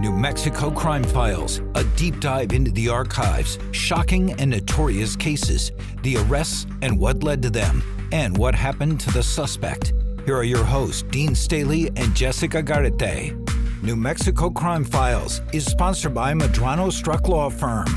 New Mexico Crime Files, a deep dive into the archives, shocking and notorious cases, the arrests and what led to them, and what happened to the suspect. Here are your hosts, Dean Staley and Jessica Garate. New Mexico Crime Files is sponsored by Medrano Struck Law Firm.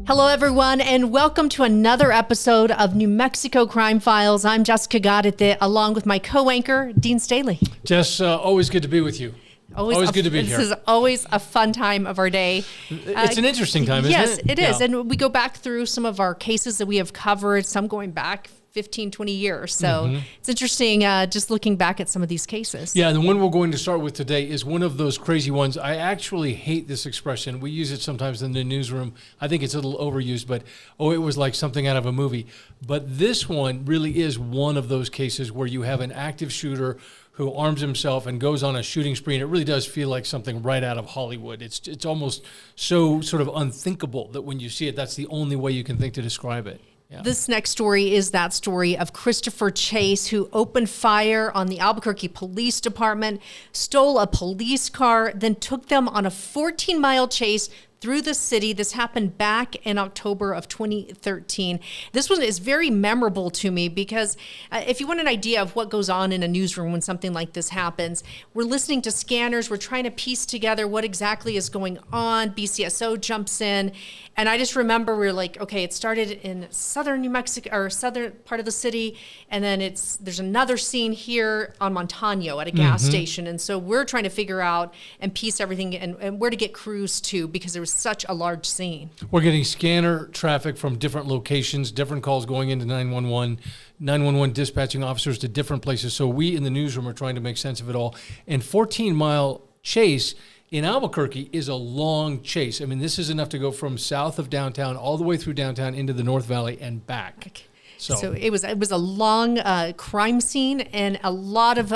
Hello, everyone, and welcome to another episode of New Mexico Crime Files. I'm Jessica Garate, along with my co-anchor, Dean Staley. Jess, always good to be with you. Always good to be here. This is always a fun time of our day. It's an interesting time, isn't it? Yes, it is. And we go back through some of our cases that we have covered, some going back 15, 20 years. So it's interesting just looking back at some of these cases. Yeah, the one we're going to start with today is one of those crazy ones. I actually hate this expression. We use it sometimes in the newsroom. I think it's a little overused, but it was like something out of a movie. But this one really is one of those cases where you have an active shooter who arms himself and goes on a shooting spree, and it really does feel like something right out of Hollywood. It's almost so sort of unthinkable that when you see it, that's the only way you can think to describe it. Yeah. This next story is that story of Christopher Chase, who opened fire on the Albuquerque Police Department, stole a police car, then took them on a 14-mile chase through the city. This happened back in October of 2013. This one is very memorable to me because if you want an idea of what goes on in a newsroom when something like this happens, we're listening to scanners, we're trying to piece together what exactly is going on. BCSO jumps in, and I just remember we were like, okay, it started in southern New Mexico, or southern part of the city, and then there's another scene here on Montano at a gas station, and so we're trying to figure out and piece everything and where to get crews to, because there was such a large scene. We're getting scanner traffic from different locations, different calls going into 911, 911 dispatching officers to different places. So we in the newsroom are trying to make sense of it all. And 14-mile chase in Albuquerque is a long chase. I mean, this is enough to go from south of downtown all the way through downtown into the North Valley and back. So it was a long crime scene and a lot of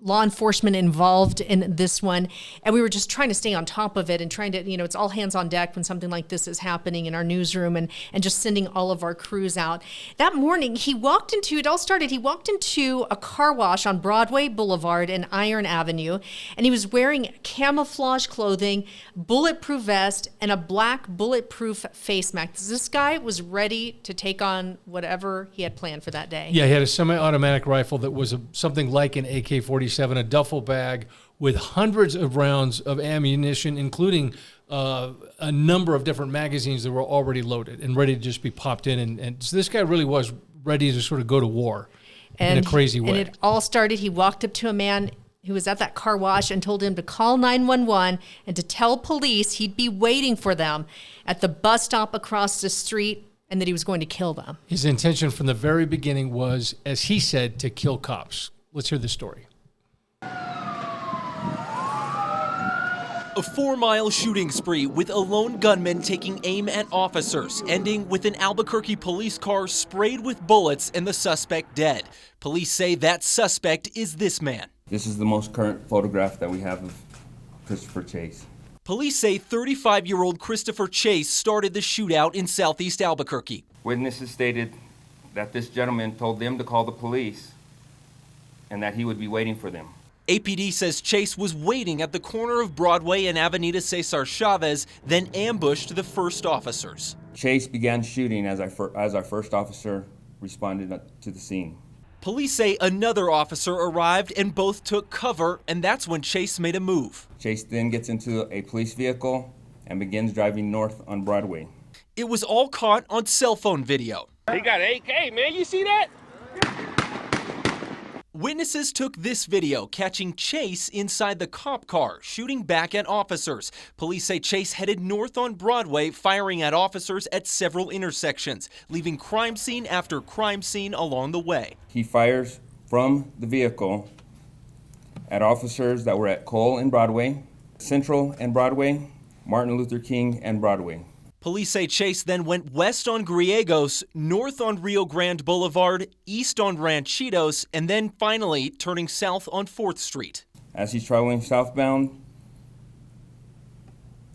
law enforcement involved in this one. And we were just trying to stay on top of it and trying to, it's all hands on deck when something like this is happening in our newsroom, and just sending all of our crews out. That morning, he walked into a car wash on Broadway Boulevard and Iron Avenue, and he was wearing camouflage clothing, bulletproof vest, and a black bulletproof face mask. This guy was ready to take on whatever he had planned for that day. Yeah, he had a semi-automatic rifle that was something like an AK-47, a duffel bag with hundreds of rounds of ammunition, including a number of different magazines that were already loaded and ready to just be popped in. And so this guy really was ready to sort of go to war in a crazy way. And it all started, he walked up to a man who was at that car wash and told him to call 911 and to tell police he'd be waiting for them at the bus stop across the street, and that he was going to kill them. His intention from the very beginning was, as he said, to kill cops. Let's hear the story. A 4-mile shooting spree with a lone gunman taking aim at officers, ending with an Albuquerque police car sprayed with bullets and the suspect dead. Police say that suspect is this man. This is the most current photograph that we have of Christopher Chase. Police say 35-year-old Christopher Chase started the shootout in southeast Albuquerque. Witnesses stated that this gentleman told them to call the police and that he would be waiting for them. APD says Chase was waiting at the corner of Broadway and Avenida Cesar Chavez, then ambushed the first officers. Chase began shooting as our first officer responded to the scene. Police say another officer arrived and both took cover, and that's when Chase made a move. Chase then gets into a police vehicle and begins driving north on Broadway. It was all caught on cell phone video. He got an AK, man, you see that? Witnesses took this video, catching Chase inside the cop car, shooting back at officers. Police say Chase headed north on Broadway, firing at officers at several intersections, leaving crime scene after crime scene along the way. He fires from the vehicle at officers that were at Cole and Broadway, Central and Broadway, Martin Luther King and Broadway. Police say Chase then went west on Griegos, north on Rio Grande Boulevard, east on Ranchitos, and then finally turning south on 4th Street. As he's traveling southbound,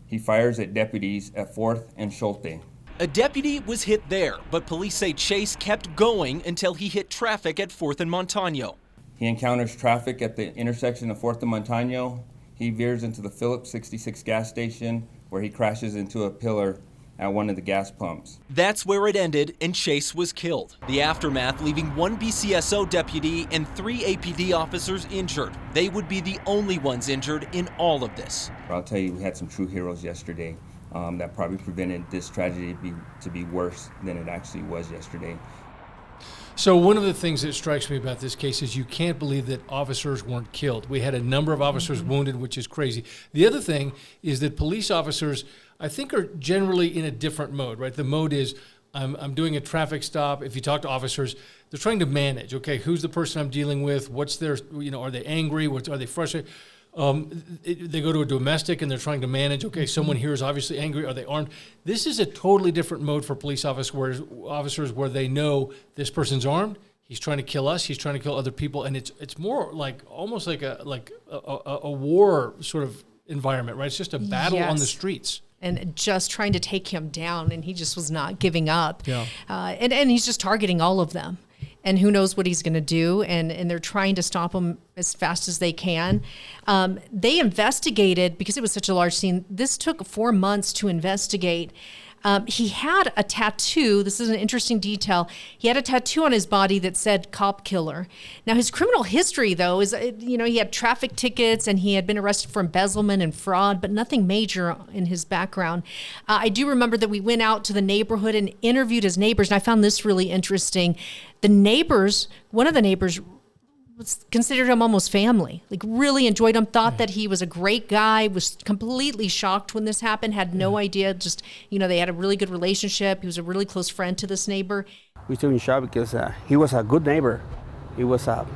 he fires at deputies at 4th and Schulte. A deputy was hit there, but police say Chase kept going until he hit traffic at 4th and Montano. He encounters traffic at the intersection of 4th and Montano. He veers into the Phillips 66 gas station where he crashes into a pillar at one of the gas pumps. That's where it ended, and Chase was killed. The aftermath leaving one BCSO deputy and 3 APD officers injured. They would be the only ones injured in all of this. I'll tell you, we had some true heroes yesterday that probably prevented this tragedy to be worse than it actually was yesterday. So one of the things that strikes me about this case is you can't believe that officers weren't killed. We had a number of officers wounded, which is crazy. The other thing is that police officers, I think, are generally in a different mode, right? The mode is I'm doing a traffic stop. If you talk to officers, they're trying to manage, okay, who's the person I'm dealing with? What's their, are they angry? Are they frustrated? They go to a domestic and they're trying to manage, okay, someone here is obviously angry. Are they armed? This is a totally different mode for police officers where they know this person's armed. He's trying to kill us. He's trying to kill other people. And it's more like almost like a war sort of environment, right? It's just a battle on the streets. And just trying to take him down, and he just was not giving up. Yeah. And he's just targeting all of them. And who knows what he's going to do, and they're trying to stop him as fast as they can. They investigated, because it was such a large scene, this took 4 months to investigate. He had a tattoo. This is an interesting detail. He had a tattoo on his body that said cop killer. Now, his criminal history, though, is, he had traffic tickets and he had been arrested for embezzlement and fraud, but nothing major in his background. I do remember that we went out to the neighborhood and interviewed his neighbors, and I found this really interesting. The neighbors, one of the neighbors considered him almost family, like really enjoyed him, thought that he was a great guy, was completely shocked when this happened, had no idea, just, they had a really good relationship. He was a really close friend to this neighbor. We took in shock because he was a good neighbor. He was a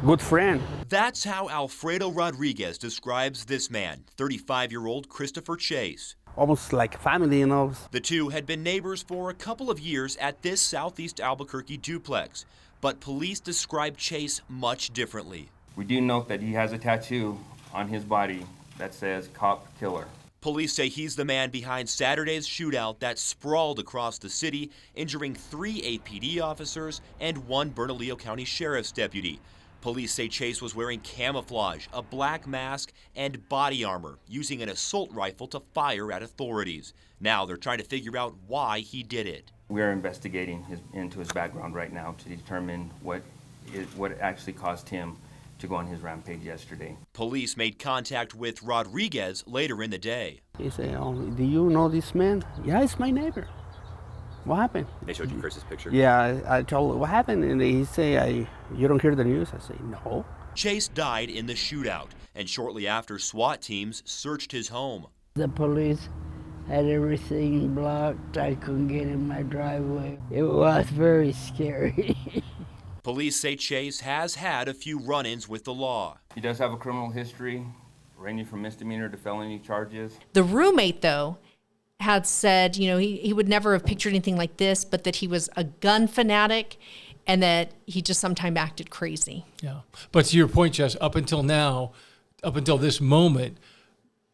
good friend. That's how Alfredo Rodriguez describes this man, 35-year-old Christopher Chase. Almost like family, The two had been neighbors for a couple of years at this Southeast Albuquerque duplex. But police describe Chase much differently. We do note that he has a tattoo on his body that says cop killer. Police say he's the man behind Saturday's shootout that sprawled across the city, injuring 3 APD officers and 1 Bernalillo County Sheriff's deputy. Police say Chase was wearing camouflage, a black mask, and body armor, using an assault rifle to fire at authorities. Now they're trying to figure out why he did it. We are investigating into his background right now to determine what actually caused him to go on his rampage yesterday. Police made contact with Rodriguez later in the day. He said, do you know this man? Yeah, it's my neighbor. What happened? They showed you Chris's picture? Yeah, I told him, what happened? And he said, you don't hear the news? I say, no. Chase died in the shootout, and shortly after, SWAT teams searched his home. The police had everything blocked. I couldn't get in my driveway. It was very scary. Police say Chase has had a few run-ins with the law. He does have a criminal history, ranging from misdemeanor to felony charges. The roommate, though, had said, he would never have pictured anything like this, but that he was a gun fanatic and that he just sometimes acted crazy. Yeah. But to your point, Jess, up until this moment,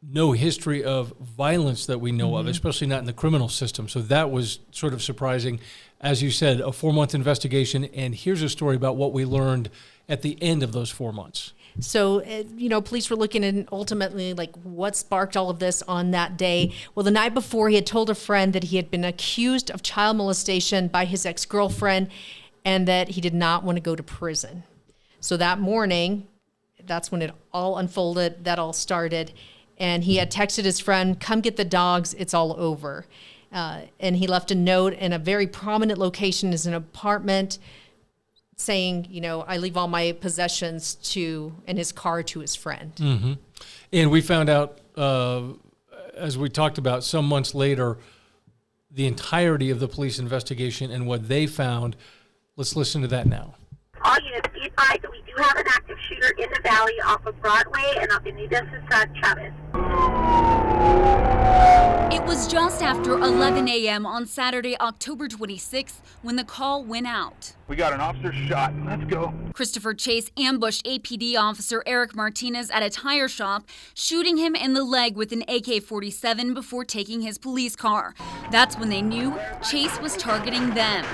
no history of violence that we know of, especially not in the criminal system. So that was sort of surprising. As you said, a 4-month investigation, and here's a story about what we learned at the end of those 4 months. So, police were looking at ultimately like what sparked all of this on that day. Well, the night before, he had told a friend that he had been accused of child molestation by his ex-girlfriend and that he did not want to go to prison. So that morning, that's when it all unfolded, that all started. And he had texted his friend, come get the dogs, it's all over. And he left a note in a very prominent location as an apartment saying, I leave all my possessions in his car to his friend. Mm-hmm. And we found out, as we talked about some months later, the entirety of the police investigation and what they found. Let's listen to that now. All units, be advised that we do have an active shooter in the valley off of Broadway and off of New Chavez. It was just after 11 a.m. on Saturday, October 26th, when the call went out. We got an officer shot. Let's go. Christopher Chase ambushed APD officer Eric Martinez at a tire shop, shooting him in the leg with an AK-47 before taking his police car. That's when they knew Chase was targeting them.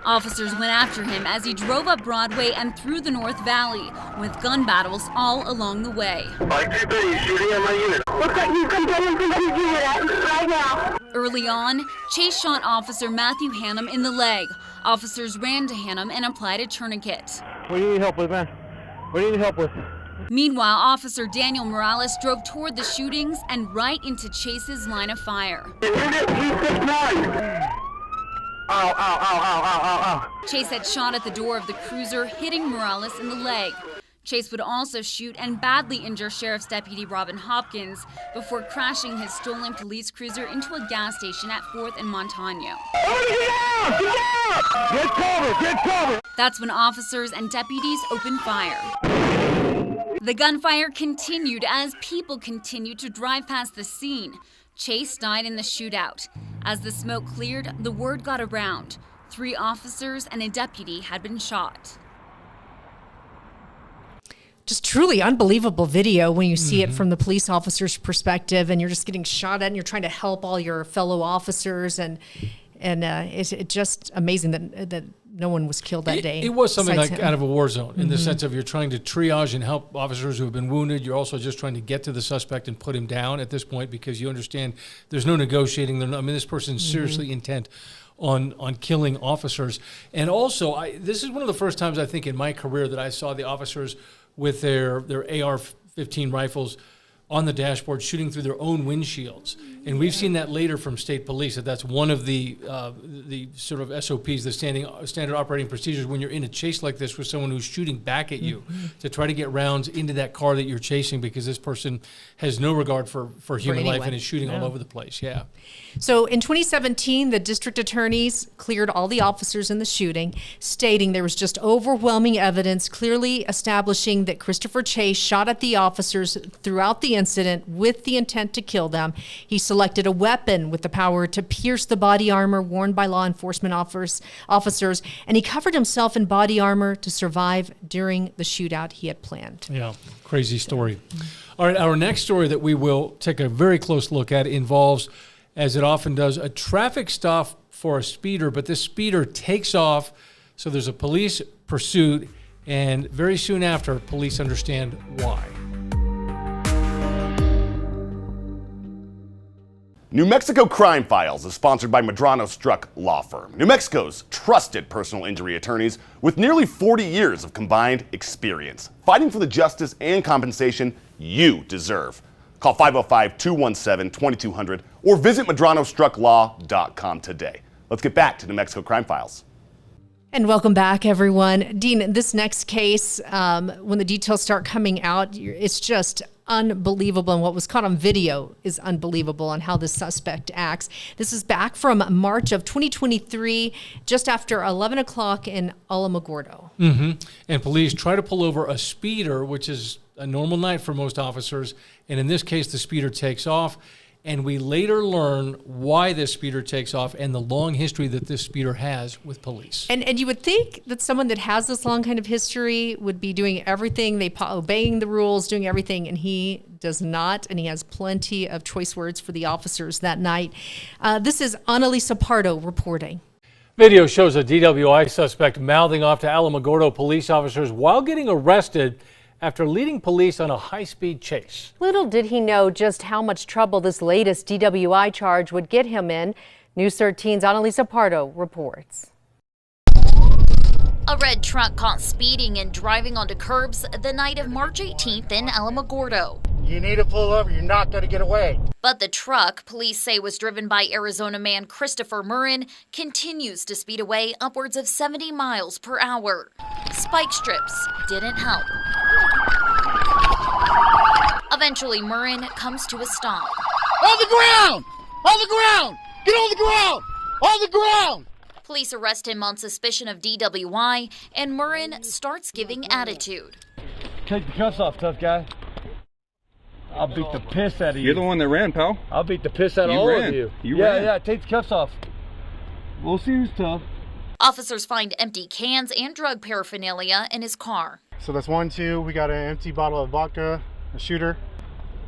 Officers went after him as he drove up Broadway and through the North Valley, with gun battles all along the way. Looks like he's going to get him somebody's unit right now. Early on, Chase shot Officer Matthew Hannum in the leg. Officers ran to Hannum and applied a tourniquet. What do you need help with, man? What do you need help with? Meanwhile, Officer Daniel Morales drove toward the shootings and right into Chase's line of fire. Unit 269. Ow, ow, ow, ow, ow, ow, ow. Chase had shot at the door of the cruiser, hitting Morales in the leg. Chase would also shoot and badly injure Sheriff's Deputy Robin Hopkins before crashing his stolen police cruiser into a gas station at 4th and Montano. Get cover! Get cover! That's when officers and deputies opened fire. The gunfire continued as people continued to drive past the scene. Chase died in the shootout. As the smoke cleared, the word got around. 3 officers and a deputy had been shot. Just truly unbelievable video when you see it from the police officer's perspective, and you're just getting shot at and you're trying to help all your fellow officers, and it's just amazing that no one was killed that day. It was something like out of a war zone in the sense of you're trying to triage and help officers who have been wounded. You're also just trying to get to the suspect and put him down at this point because you understand there's no negotiating. This person's seriously intent on killing officers. And also, this is one of the first times I think in my career that I saw the officers with their AR-15 rifles on the dashboard shooting through their own windshields. And we've seen that later from state police, that's one of the sort of SOPs, the standard operating procedures when you're in a chase like this with someone who's shooting back at you to try to get rounds into that car that you're chasing because this person has no regard for human life and is shooting all over the place. Yeah. So in 2017, the district attorneys cleared all the officers in the shooting, stating there was just overwhelming evidence clearly establishing that Christopher Chase shot at the officers throughout the incident with the intent to kill them. He selected a weapon with the power to pierce the body armor worn by law enforcement officers, and he covered himself in body armor to survive during the shootout he had planned. Yeah, crazy story. All right, our next story that we will take a very close look at involves, as it often does, a traffic stop for a speeder, but this speeder takes off, so there's a police pursuit, and very soon after, police understand why. New Mexico Crime Files is sponsored by Medrano Struck Law Firm, New Mexico's trusted personal injury attorneys with nearly 40 years of combined experience, fighting for the justice and compensation you deserve. Call 505-217-2200 or visit MedranoStruckLaw.com today. Let's get back to New Mexico Crime Files. And welcome back, everyone. Dean, this next case, when the details start coming out, it's just unbelievable. And what was caught on video is unbelievable on how the suspect acts. This is back from March of 2023, just after 11 o'clock in Alamogordo. And police try to pull over a speeder, which is a normal night for most officers. And in this case, the speeder takes off. And we later learn why this speeder takes off and the long history that this speeder has with police. And you would think that someone that has this long kind of history would be doing everything, obeying the rules, doing everything, and he does not, and he has plenty of choice words for the officers that night. This is Annalisa Pardo reporting. Video shows a DWI suspect mouthing off to Alamogordo police officers while getting arrested after leading police on a high-speed chase. Little did he know just how much trouble this latest DWI charge would get him in. News 13's Annalisa Pardo reports. A red truck caught speeding and driving onto curbs the night of March 18th in Alamogordo. You need to pull over. You're not going to get away. But the truck, police say was driven by Arizona man Christopher Murrin, continues to speed away upwards of 70 miles per hour. Spike strips didn't help. Eventually, Murrin comes to a stop. On the ground! On the ground! Get on the ground! On the ground! Police arrest him on suspicion of DWI, and Murrin starts giving attitude. Take the cuffs off, tough guy. I'll beat the piss out of you. You're the one that ran, pal. I'll beat the piss out of all of you. Yeah, take the cuffs off. We'll see who's tough. Officers find empty cans and drug paraphernalia in his car. So that's 1, 2. We got an empty bottle of vodka, a shooter.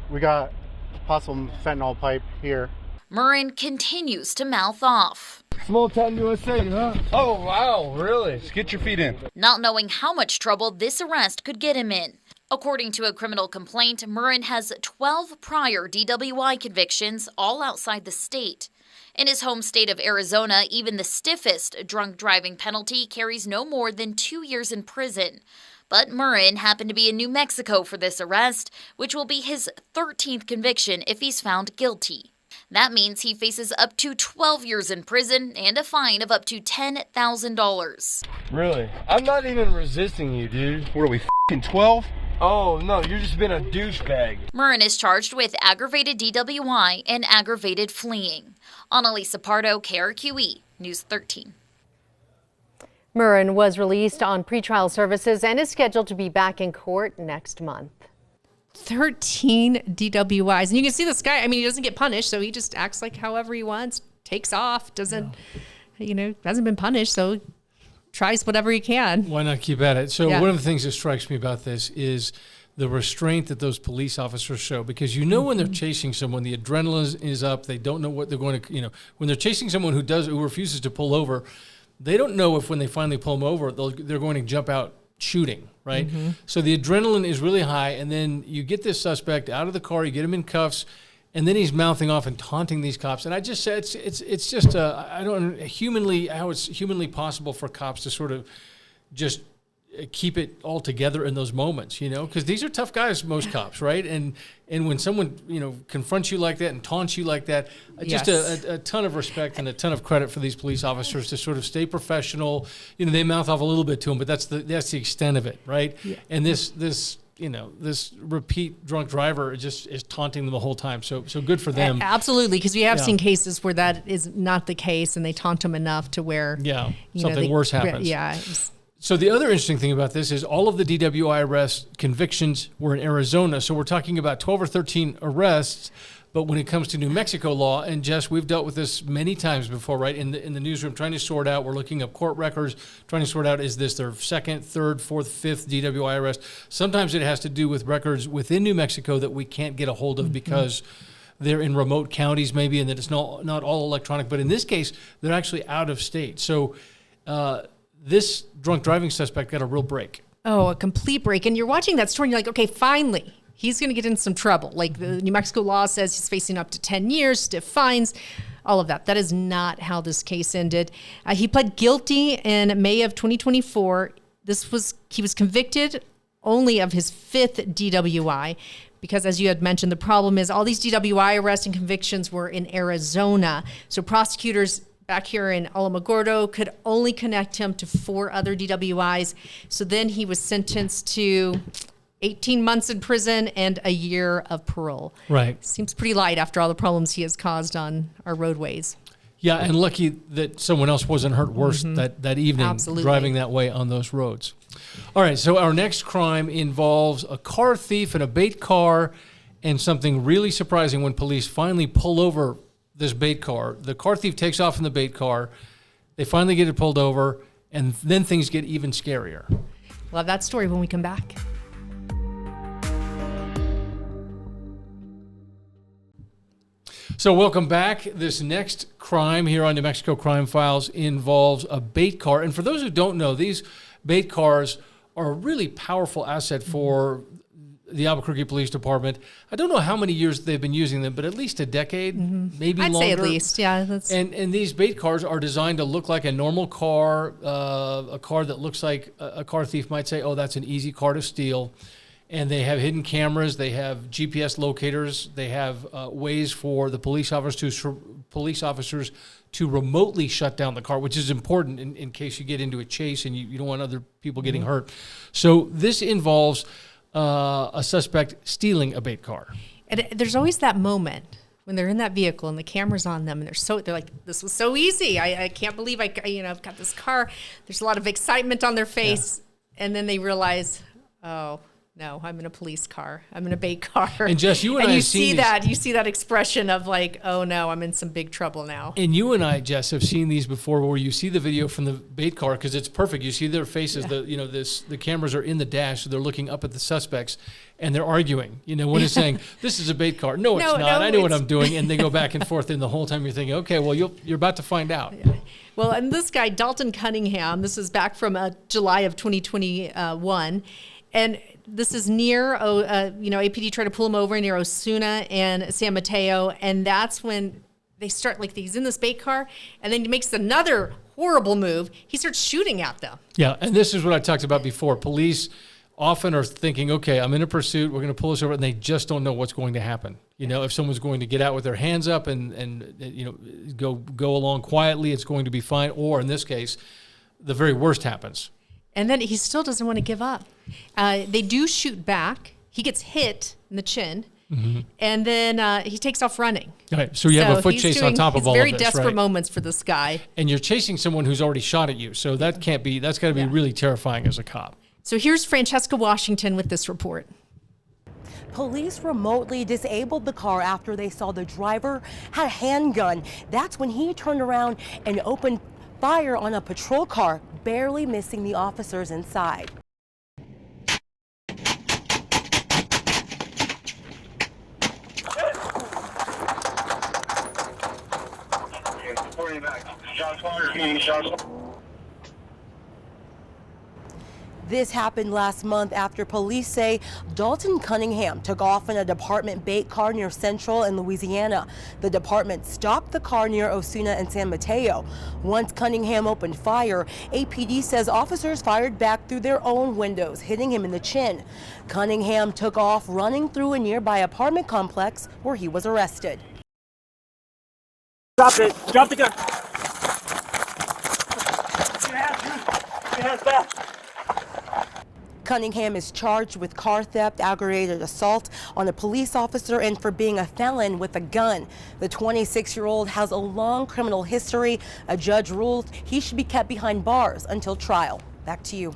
We got a possible fentanyl pipe here. Murrin continues to mouth off. Small town USA, huh? Oh, wow, really? Just get your feet in. Not knowing how much trouble this arrest could get him in. According to a criminal complaint, Murrin has 12 prior DWI convictions, all outside the state. In his home state of Arizona, even the stiffest drunk driving penalty carries no more than 2 years in prison. But Murrin happened to be in New Mexico for this arrest, which will be his 13th conviction if he's found guilty. That means he faces up to 12 years in prison and a fine of up to $10,000. Really? I'm not even resisting you, dude. What are we, f***ing 12? Oh, no, you're just being a douchebag. Murrin is charged with aggravated DWI and aggravated fleeing. Annalisa Pardo, KRQE, News 13. Murrin was released on pretrial services and is scheduled to be back in court next month. 13 DWIs. And you can see this guy, I mean, he doesn't get punished, so he just acts like however he wants, takes off, doesn't, hasn't been punished, so tries whatever he can. Why not keep at it? So one of the things that strikes me about this is the restraint that those police officers show, because when they're chasing someone, the adrenaline is up. They don't know what they're going to, when they're chasing someone who refuses to pull over, they don't know if when they finally pull them over, they're going to jump out shooting, right? Mm-hmm. So the adrenaline is really high, and then you get this suspect out of the car, you get him in cuffs, and then he's mouthing off and taunting these cops. And I just said it's just I don't how it's humanly possible for cops to sort of just keep it all together in those moments, because these are tough guys, most cops, right? And when someone confronts you like that and taunts you like that, just a ton of respect and a ton of credit for these police officers to sort of stay professional. They mouth off a little bit to them, but that's the extent of it, right? Yeah. And this repeat drunk driver just is taunting them the whole time. So good for them. Absolutely, because we have seen cases where that is not the case, and they taunt them enough to where something worse happens. Yeah. So the other interesting thing about this is all of the DWI arrests convictions were in Arizona. So we're talking about 12 or 13 arrests. But when it comes to New Mexico law, and Jess, we've dealt with this many times before, right? In the newsroom, trying to sort out, we're looking up court records, trying to sort out, is this their second, third, fourth, fifth DWI arrest? Sometimes it has to do with records within New Mexico that we can't get a hold of because they're in remote counties maybe, and that it's not all electronic. But in this case, they're actually out of state. So this drunk driving suspect got a real break. Oh, a complete break. And you're watching that story and you're like, okay, finally, he's going to get in some trouble. Like the New Mexico law says he's facing up to 10 years, stiff fines, all of that. That is not how this case ended. He pled guilty in May of 2024. He was convicted only of his 5th DWI because, as you had mentioned, the problem is all these DWI arrests and convictions were in Arizona. So prosecutors back here in Alamogordo could only connect him to 4 other DWIs. So then he was sentenced to 18 months in prison and a year of parole. Right. Seems pretty light after all the problems he has caused on our roadways. Yeah, and lucky that someone else wasn't hurt worse that evening. Absolutely. Driving that way on those roads. All right, so our next crime involves a car thief in a bait car and something really surprising when police finally pull over this bait car. The car thief takes off in the bait car. They finally get it pulled over, and then things get even scarier. We'll have that story when we come back. So welcome back. This next crime here on New Mexico Crime Files involves a bait car. And for those who don't know, these bait cars are a really powerful asset for the Albuquerque Police Department. I don't know how many years they've been using them, but at least a decade, maybe longer. I'd say at least, yeah. And these bait cars are designed to look like a normal car, a car that looks like a car thief might say, oh, that's an easy car to steal. And they have hidden cameras, they have GPS locators, they have ways for the police officers to remotely shut down the car, which is important in case you get into a chase and you don't want other people getting hurt. So this involves a suspect stealing a bait car. And there's always that moment when they're in that vehicle and the camera's on them and they're like, this was so easy. I can't believe I've got this car. There's a lot of excitement on their face. Yeah. And then they realize, oh, No, I'm in a police car. I'm in a bait car. And Jess, you and I you have seen you see that expression of like, oh no, I'm in some big trouble now. And you and I, Jess, have seen these before, where you see the video from the bait car because it's perfect. You see their faces. Yeah. The cameras are in the dash, so they're looking up at the suspects, and they're arguing. One is saying, "This is a bait car." No, it's not. I know what I'm doing, and they go back and forth. And the whole time you're thinking, "Okay, well, you're about to find out." Yeah. Well, and this guy, Dalton Cunningham, this is back from July of 2021, and this is near, APD tried to pull him over near Osuna and San Mateo, and that's when they start, like, he's in this bait car, and then he makes another horrible move. He starts shooting at them. Yeah, and this is what I talked about before. Police often are thinking, okay, I'm in a pursuit, we're going to pull this over, and they just don't know what's going to happen. If someone's going to get out with their hands up and go along quietly, it's going to be fine, or in this case, the very worst happens. And then he still doesn't want to give up. They do shoot back. He gets hit in the chin, and then he takes off running. Right. So you have a foot chase on top of all of this, very desperate moments for this guy. And you're chasing someone who's already shot at you. So that's got to be really terrifying as a cop. So here's Francesca Washington with this report. Police remotely disabled the car after they saw the driver had a handgun. That's when he turned around and opened fire on a patrol car, barely missing the officers inside. This happened last month after police say Dalton Cunningham took off in a department bait car near Central in Louisiana. The department stopped the car near Osuna and San Mateo. Once Cunningham opened fire, APD says officers fired back through their own windows, hitting him in the chin. Cunningham took off, running through a nearby apartment complex where he was arrested. Drop it. Drop the gun. Get your hands back. Cunningham is charged with car theft, aggravated assault on a police officer, and for being a felon with a gun. The 26-year-old has a long criminal history. A judge ruled he should be kept behind bars until trial. Back to you.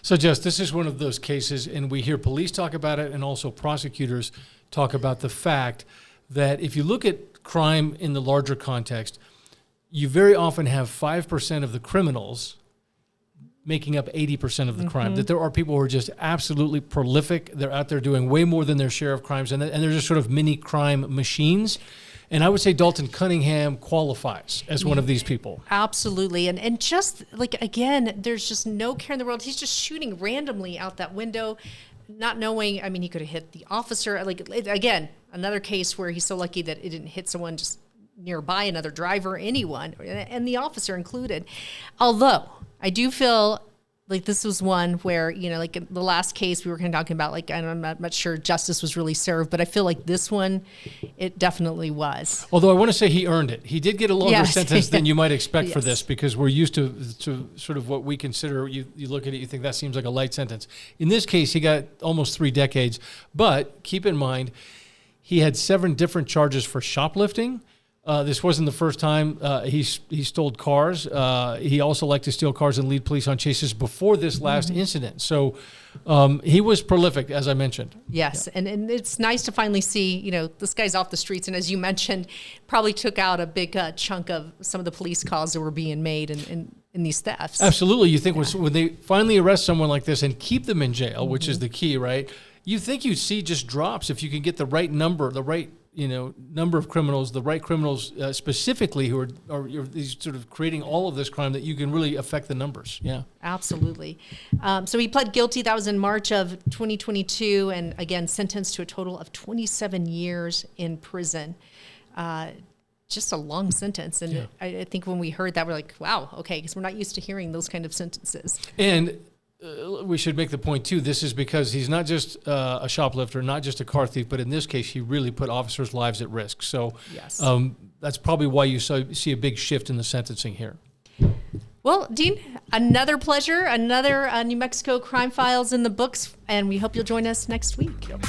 So, Jess, this is one of those cases, and we hear police talk about it and also prosecutors talk about the fact that if you look at crime in the larger context, you very often have 5% of the criminals making up 80% of the crime, that there are people who are just absolutely prolific. They're out there doing way more than their share of crimes, and they're just sort of mini crime machines. And I would say Dalton Cunningham qualifies as one of these people. Absolutely. And just like, again, there's just no care in the world. He's just shooting randomly out that window, not knowing, he could have hit the officer. Like, again, another case where he's so lucky that it didn't hit someone just nearby, another driver, anyone, and the officer included. Although I do feel like this was one where, like in the last case we were kind of talking about, like, I'm not sure justice was really served, but I feel like this one, it definitely was. Although I want to say he earned it. He did get a longer sentence than you might expect for this, because we're used to sort of what we consider, you look at it, you think that seems like a light sentence. In this case, he got almost 3 decades, but keep in mind, he had 7 different charges for shoplifting. This wasn't the first time he stole cars. He also liked to steal cars and lead police on chases before this last incident. So he was prolific, as I mentioned. Yes, yeah. And it's nice to finally see, this guy's off the streets. And as you mentioned, probably took out a big chunk of some of the police calls that were being made in these thefts. Absolutely. You think when they finally arrest someone like this and keep them in jail, which is the key, right? You think you'd see just drops if you can get the right number, the right number of criminals, the right criminals specifically who are these sort of creating all of this crime, that you can really affect the numbers. Yeah, absolutely. So he pled guilty. That was in March of 2022, and again sentenced to a total of 27 years in prison. Just a long sentence, and I think when we heard that, we're like, wow, okay, because we're not used to hearing those kind of sentences. And we should make the point, too, this is because he's not just a shoplifter, not just a car thief, but in this case, he really put officers' lives at risk. So that's probably why you see a big shift in the sentencing here. Well, Dean, another pleasure, another New Mexico Crime Files in the books, and we hope you'll join us next week. Yep.